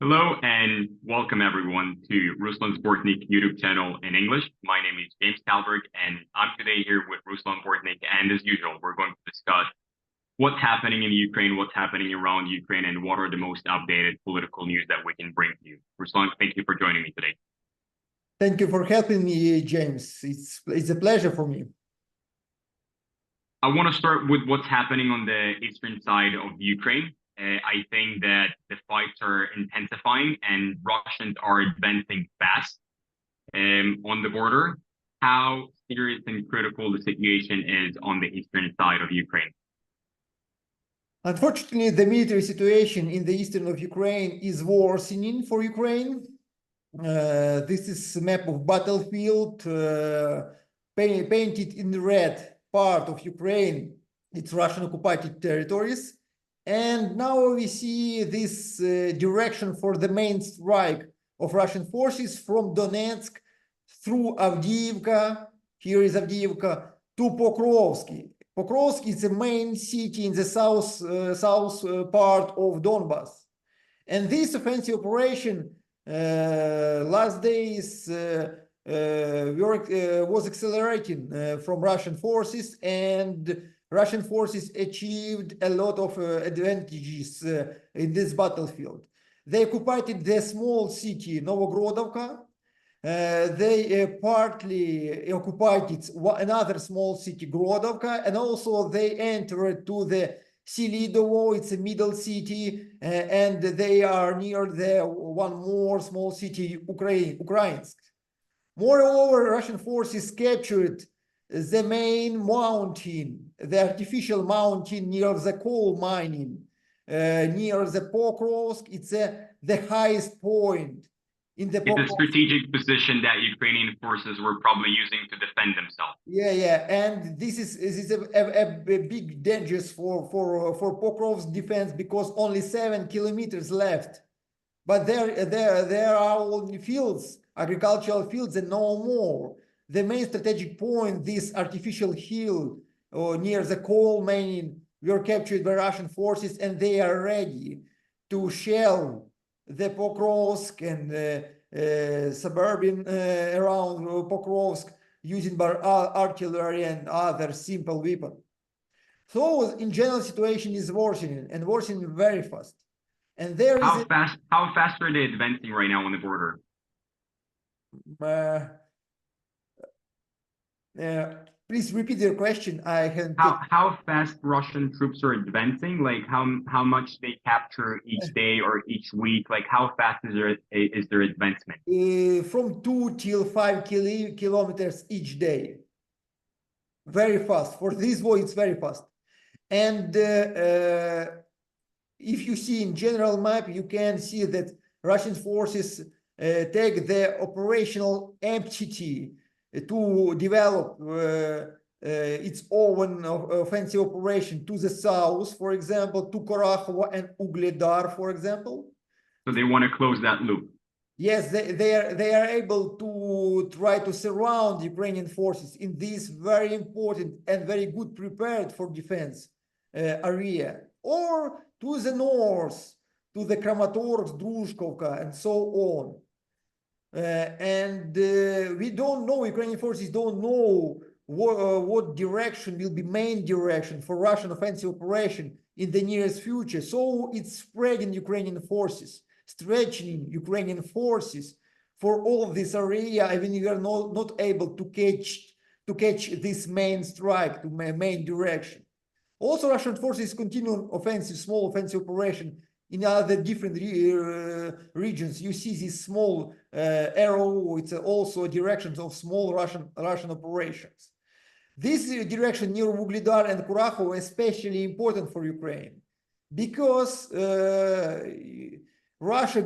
Hello and welcome everyone to Ruslan Bortnik YouTube channel in English. My name is James Talberg and I'm today here with Ruslan Bortnik, and as usual, we're going to discuss what's happening in Ukraine, what's happening around Ukraine, and what are the most updated political news that we can bring to you. Ruslan, thank you for joining me today. Thank you for helping me, James. It's a pleasure for me. I want to start with what's happening on the eastern side of Ukraine. I think that the fights are intensifying and Russians are advancing fast on the border. How serious and critical the situation is on the eastern side of Ukraine? Unfortunately, the military situation in the eastern of Ukraine is worsening for Ukraine. This is a map of battlefield painted in red part of Ukraine. It's Russian occupied territories. And now we see this direction for the main strike of Russian forces from Donetsk through Avdiivka, here is Avdiivka, to Pokrovsky. Pokrovsky is the main city in the south part of Donbas. And this offensive operation last days was accelerating from Russian forces, and Russian forces achieved a lot of advantages in this battlefield. They occupied the small city Novogrodovka. They partly occupied another small city, Grodovka, and also they entered to the Selidovo, it's a middle city, and they are near the one more small city, Ukrainsk. Moreover, Russian forces captured the main mountain, the artificial mountain near the coal mining, near the Pokrovsk. It's the highest point in the It's a strategic position that Ukrainian forces were probably using to defend themselves. Yeah, and this is a big danger for Pokrov's defense, because only 7 kilometers left. But there are only fields, agricultural fields, and no more. The main strategic point, this artificial hill near the coal mining, were captured by Russian forces, and they are ready to shell the Pokrovsk and suburban around Pokrovsk using artillery and other simple weapons. So in general, situation is worsening, and worsening very fast. And there how fast are they advancing right now on the border? Please repeat your question. I haven't. How fast Russian troops are advancing? Like how much they capture each day or each week? Like how fast is their advancement? From 2 till 5 kilometers each day. Very fast. For this war, it's very fast. And if you see in general map, you can see that Russian forces take the operational empty to develop its own offensive operation to the south, for example, to Korakhovo and Ugledar, for example. So they want to close that loop. Yes, they are able to try to surround Ukrainian forces in this very important and very good prepared for defense area, or to the north, to the Kramatorsk, Druzhkovka, and so on. We don't know, Ukrainian forces don't know what direction will be main direction for Russian offensive operation in the nearest future. So it's spreading Ukrainian forces, stretching Ukrainian forces for all of this area, even if we are not able to catch this main strike, to main direction. Also, Russian forces continue small offensive operation in other different regions. You see this small arrow, it's also directions of small Russian operations. This direction near Ugledar and Kurakhov is especially important for Ukraine, because Russia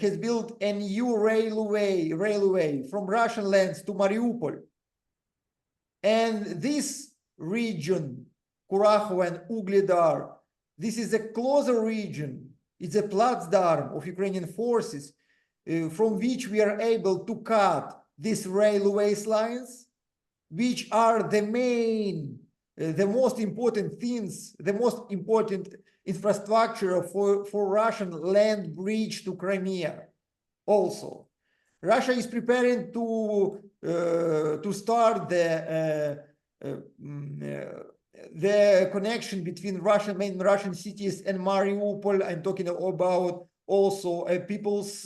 has built a new railway from Russian lands to Mariupol. And this region, Kurakhov and Ugledar, this is a closer region. It's a Platzdarm of Ukrainian forces from which we are able to cut these railways lines, which are the main the most important things, the most important infrastructure for Russian land bridge to Crimea. Also, Russia is preparing to start the connection between main Russian cities and Mariupol. I'm talking about also people's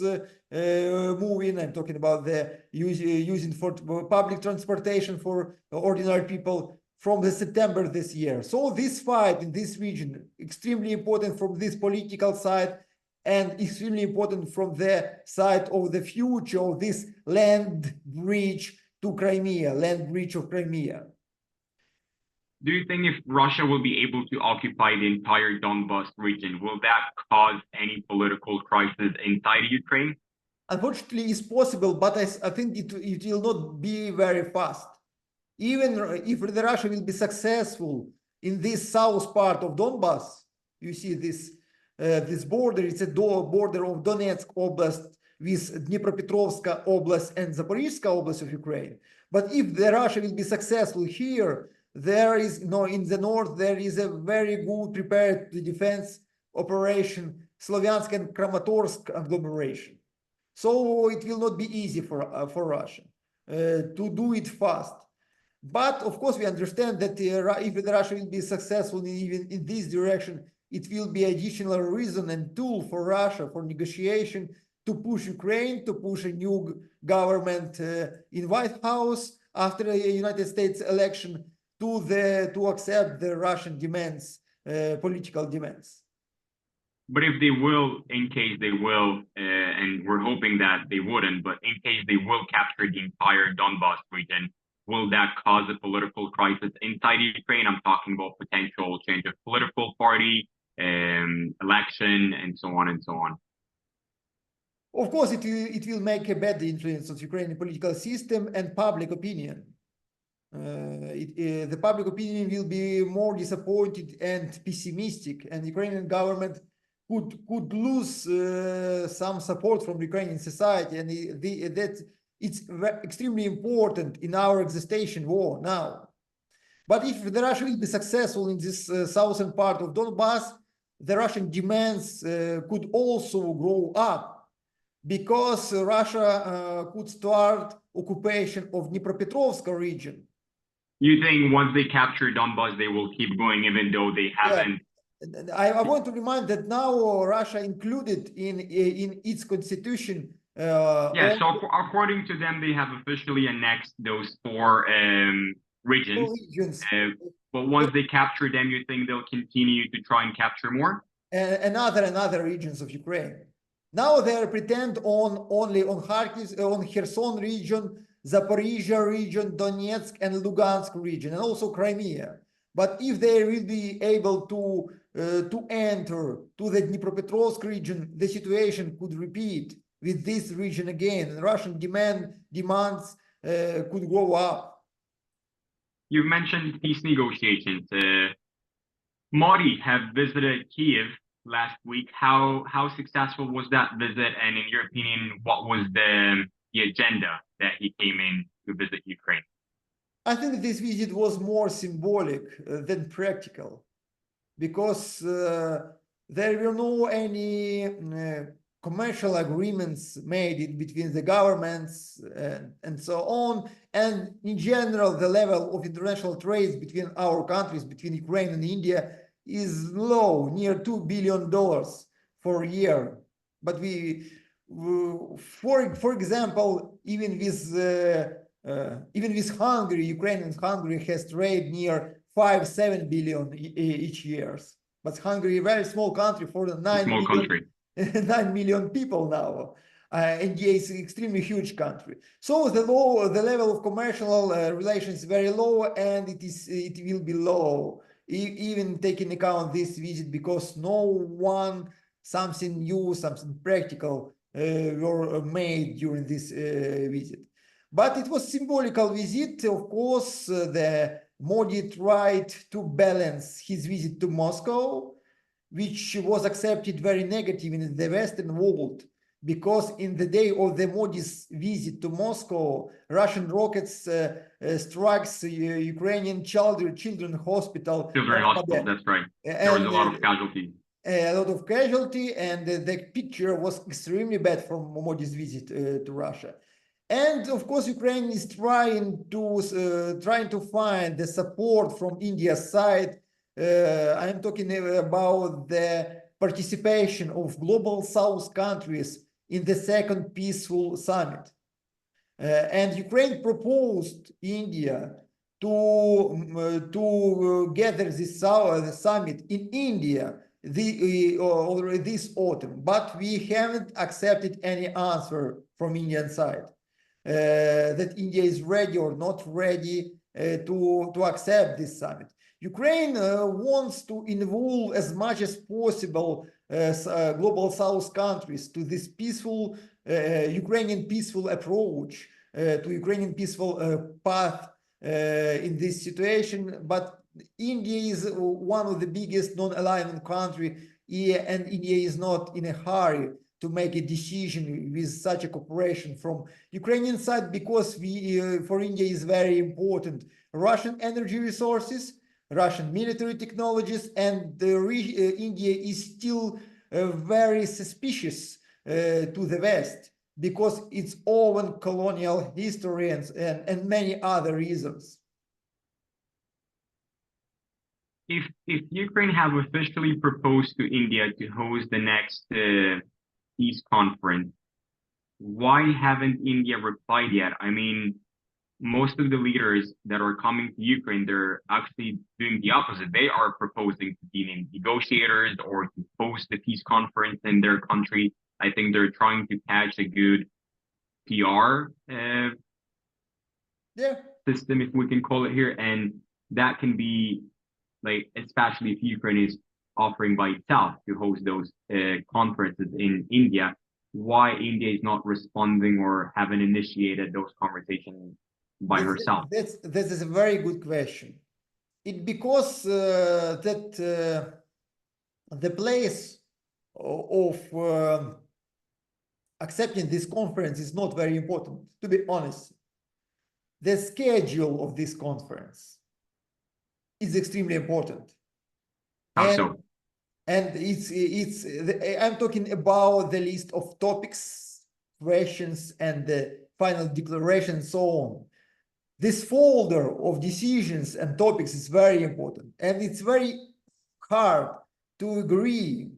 moving. I'm talking about the using for public transportation for ordinary people from the September this year. So this fight in this region, extremely important from this political side and extremely important from the side of the future of this land bridge to Crimea, land bridge of Crimea. Do you think if Russia will be able to occupy the entire Donbas region, will that cause any political crisis inside Ukraine? Unfortunately, it's possible, but I think it will not be very fast. Even if the Russia will be successful in this south part of Donbas, you see this this border, it's a border of Donetsk Oblast with Dnipropetrovsk Oblast and Zaporizhzhia Oblast of Ukraine. But if the Russia will be successful here, there is in the north, there is a very good prepared defense operation, Slovyansk and Kramatorsk agglomeration. So it will not be easy for Russia to do it fast. But of course, we understand that if the Russia will be successful even in this direction, it will be additional reason and tool for Russia for negotiation to push Ukraine, to push a new government in White House after the United States election to accept the Russian demands, political demands. But if they will, in case they will, and we're hoping that they wouldn't, but in case they will capture the entire Donbas region, will that cause a political crisis inside Ukraine? I'm talking about potential change of political party, election, and so on and so on. Of course, it will make a bad influence on Ukrainian political system and public opinion. The public opinion will be more disappointed and pessimistic, and the Ukrainian government could lose some support from Ukrainian society, and that it's extremely important in our existential war now. But if the Russia will be successful in this southern part of Donbass, the Russian demands could also grow up, because Russia could start occupation of Dnipropetrovsk region. You think once they capture Donbas, they will keep going even though they haven't? Yeah. I want to remind that now Russia included in its constitution. Yeah, so according to them, they have officially annexed those four regions. But once they capture them, you think they'll continue to try and capture more? And other regions of Ukraine. Now they pretend only on Kharkiv, on Kherson region, Zaporizhzhia region, Donetsk and Lugansk region, and also Crimea. But if they will be able to enter to the Dnipropetrovsk region, the situation could repeat with this region again, and Russian demands could go up. You've mentioned peace negotiations. Modi have visited Kiev last week. How successful was that visit? And in your opinion, what was the agenda that he came in to visit Ukraine? I think this visit was more symbolic than practical, because there were no any commercial agreements made between the governments and so on. And in general, the level of international trade between our countries, between Ukraine and India, is low, near $2 billion for a year. But for example, even with Hungary, Ukraine and Hungary has trade near 5-7 billion each year. But Hungary, a very small country for the 9 million people now. India is an extremely huge country. So the level of commercial relations is very low, and it will be low, even taking account this visit, because something new, something practical were made during this visit. But it was a symbolical visit. Of course, the Modi tried to balance his visit to Moscow, which was accepted very negative in the Western world, because in the day of the Modi's visit to Moscow, Russian rockets strikes Ukrainian children hospital. Children hospital, that's right. There was a lot of casualties. A lot of casualty, and the picture was extremely bad from Modi's visit to Russia. And of course, Ukraine is trying to find the support from India's side. I'm talking about the participation of global South countries in the second peaceful summit. And Ukraine proposed India to gather this the summit in India already this autumn, but we haven't accepted any answer from Indian side that India is ready or not ready to accept this summit. Ukraine wants to involve as much as possible global South countries to this peaceful Ukrainian peaceful approach, to Ukrainian peaceful path in this situation. But India is one of the biggest non-alignment country, and India is not in a hurry to make a decision with such a cooperation from Ukrainian side, because for India is very important Russian energy resources, Russian military technologies, and India is still very suspicious to the West because its own colonial history and many other reasons. If Ukraine have officially proposed to India to host the next peace conference, why haven't India replied yet? I mean, most of the leaders that are coming to Ukraine, they're actually doing the opposite. They are proposing to be negotiators or to host the peace conference in their country. I think they're trying to catch a good PR system, if we can call it here, and that can be, like, especially if Ukraine is offering by itself to host those conferences in India, why India is not responding or haven't initiated those conversations by herself? This is a very good question. It because that the place of accepting this conference is not very important, to be honest. The schedule of this conference is extremely important. How so? And I'm talking about the list of topics, questions, and the final declaration, and so on. This folder of decisions and topics is very important, and it's very hard to agree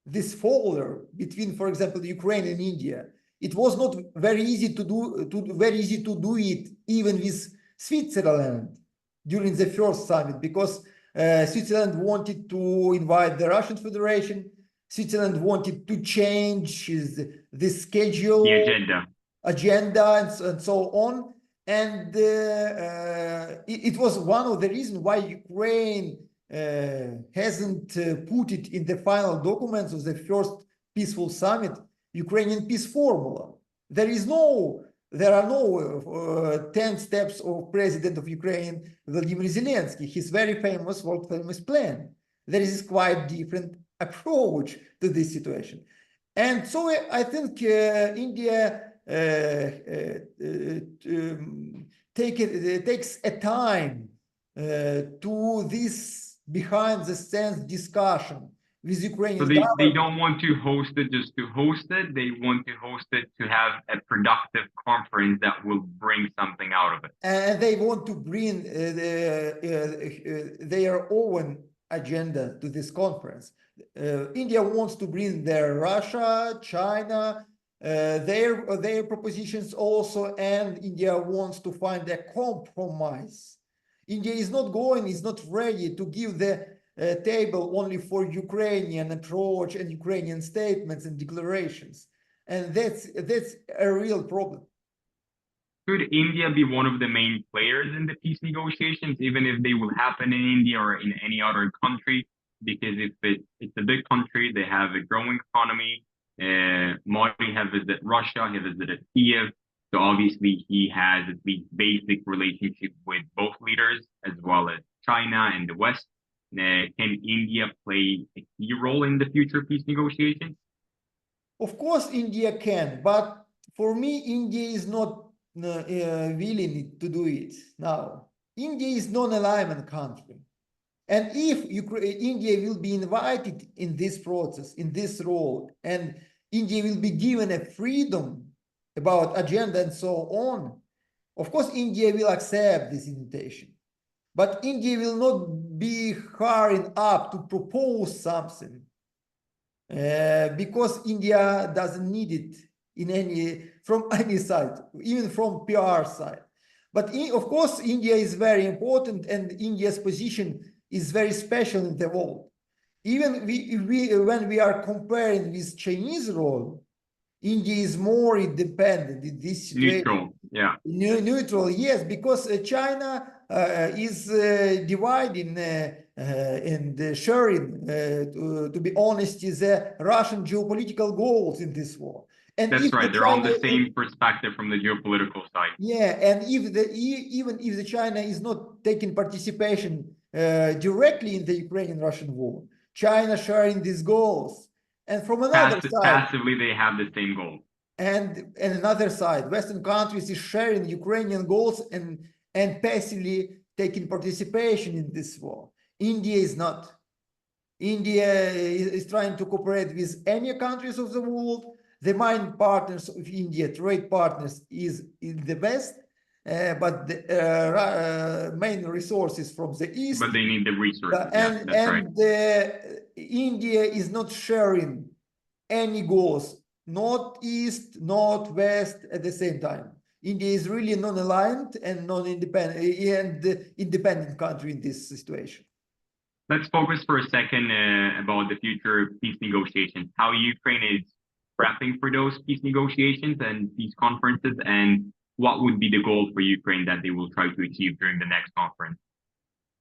this folder between, for example, Ukraine and India. It was not very easy to do it even with Switzerland during the first summit, because Switzerland wanted to invite the Russian Federation. Switzerland wanted to change the schedule, the agenda, and so on. And it was one of the reasons why Ukraine hasn't put it in the final documents of the first peaceful summit, Ukrainian peace formula. There are no 10 steps of President of Ukraine, Vladimir Zelensky, his very famous, world famous plan. There is quite different approach to this situation. And so I think India takes a time to this behind the scenes discussion with Ukrainian government. So they don't want to host it just to host it. They want to host it to have a productive conference that will bring something out of it. And they want to bring their own agenda to this conference. India wants to bring their Russia, China, their propositions also, and India wants to find a compromise. India is not ready to give the table only for Ukrainian approach and Ukrainian statements and declarations, and that's a real problem. Could India be one of the main players in the peace negotiations, even if they will happen in India or in any other country? Because if it's a big country, they have a growing economy. Modi has visited Russia, he visited Kiev, so obviously he has at least basic relationship with both leaders as well as China and the West. Can India play a key role in the future peace negotiations? Of course, India can, but for me, India is not willing to do it now. India is non-alignment country. And if India will be invited in this process, in this role, and India will be given a freedom about agenda and so on, of course, India will accept this invitation. But India will not be hurrying up to propose something because India doesn't need it from any side, even from PR side. But of course, India is very important, and India's position is very special in the world. Even when we are comparing with Chinese role, India is more independent in this situation. Neutral, yeah. Neutral, yes, because China is dividing and sharing, to be honest, is Russian geopolitical goals in this war. And that's right. They're China, on the same perspective from the geopolitical side. Yeah, and even if the China is not taking participation directly in the Ukrainian-Russian war, China sharing these goals. And from another side, passively, they have the same goal. And another side, Western countries is sharing Ukrainian goals and passively taking participation in this war. India is not. India is trying to cooperate with any countries of the world. The main partners of India, trade partners, is in the West, but the main resources from the East. But they need the resources. And India is not sharing any goals, not East, not West at the same time. India is really non-aligned and non-independent and independent country in this situation. Let's focus for a second about the future peace negotiations, how Ukraine is prepping for those peace negotiations and peace conferences, and what would be the goal for Ukraine that they will try to achieve during the next conference.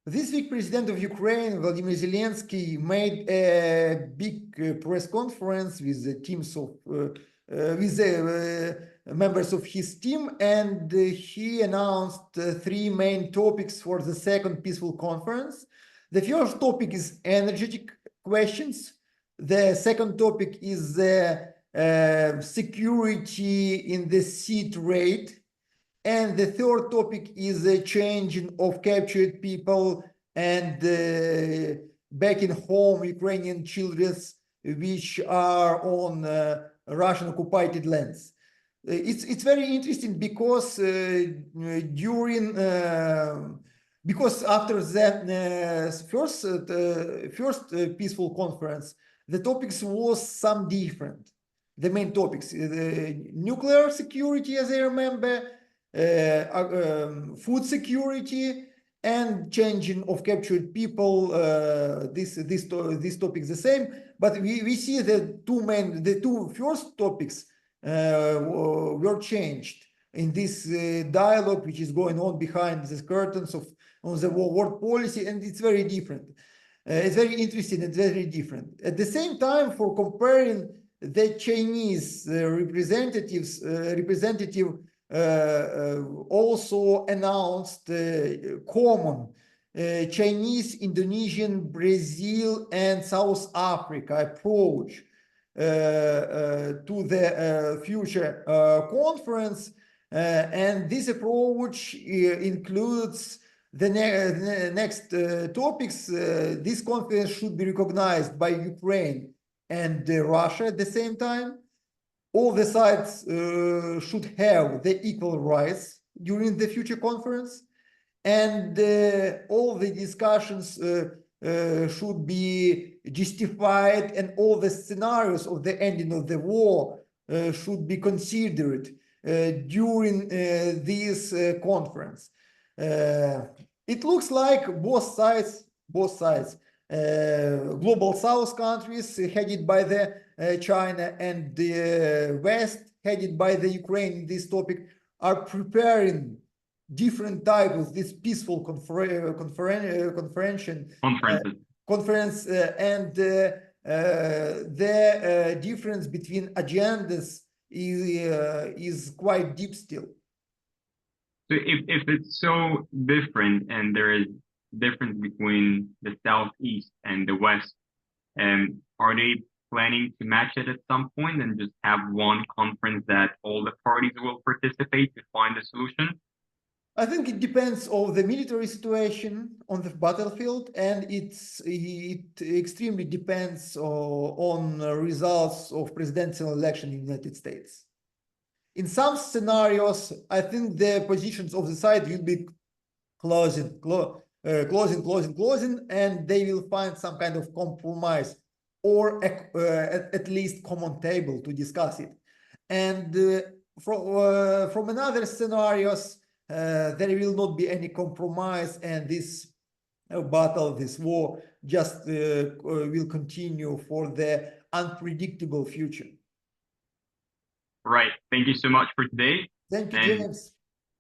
This week, President of Ukraine, Vladimir Zelensky, made a big press conference with the teams of members of his team, and he announced three main topics for the second peaceful conference. The first topic is energetic questions. The second topic is security in the sea trade. And the third topic is the changing of captured people and back in home Ukrainian children which are on Russian occupied lands. It's very interesting because because after the first peaceful conference, the topics was some different. The main topics, nuclear security, as I remember, food security, and changing of captured people. This topic is the same, but we see the two first topics were changed in this dialogue, which is going on behind the curtains on the world policy, and it's very different. It's very interesting and very different. At the same time, for comparing the Chinese representative also announced common Chinese, Indonesian, Brazil, and South Africa approach to the future conference. And this approach includes the next topics. This conference should be recognized by Ukraine and Russia at the same time. All the sides should have the equal rights during the future conference, and all the discussions should be justified, and all the scenarios of the ending of the war should be considered during this conference. It looks like both sides, global South countries headed by the China and the West headed by the Ukraine in this topic, are preparing different types of this peaceful conference, and the difference between agendas is quite deep still. So if it's so different, and there is difference between the Southeast and the West, are they planning to match it at some point and just have one conference that all the parties will participate to find a solution? I think it depends on the military situation on the battlefield, and it extremely depends on results of presidential election in the United States. In some scenarios, I think the positions of the side will be closing, and they will find some kind of compromise or at least common table to discuss it. And from another scenarios, there will not be any compromise, and this battle, this war, just will continue for the unpredictable future. Right. Thank you so much for today. Thank you, and James.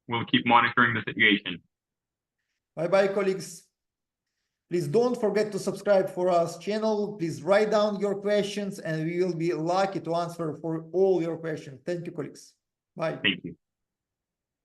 We'll keep monitoring the situation. Bye-bye, colleagues. Please don't forget to subscribe for our channel. Please write down your questions, and we will be lucky to answer for all your questions. Thank you, colleagues. Bye. Thank you.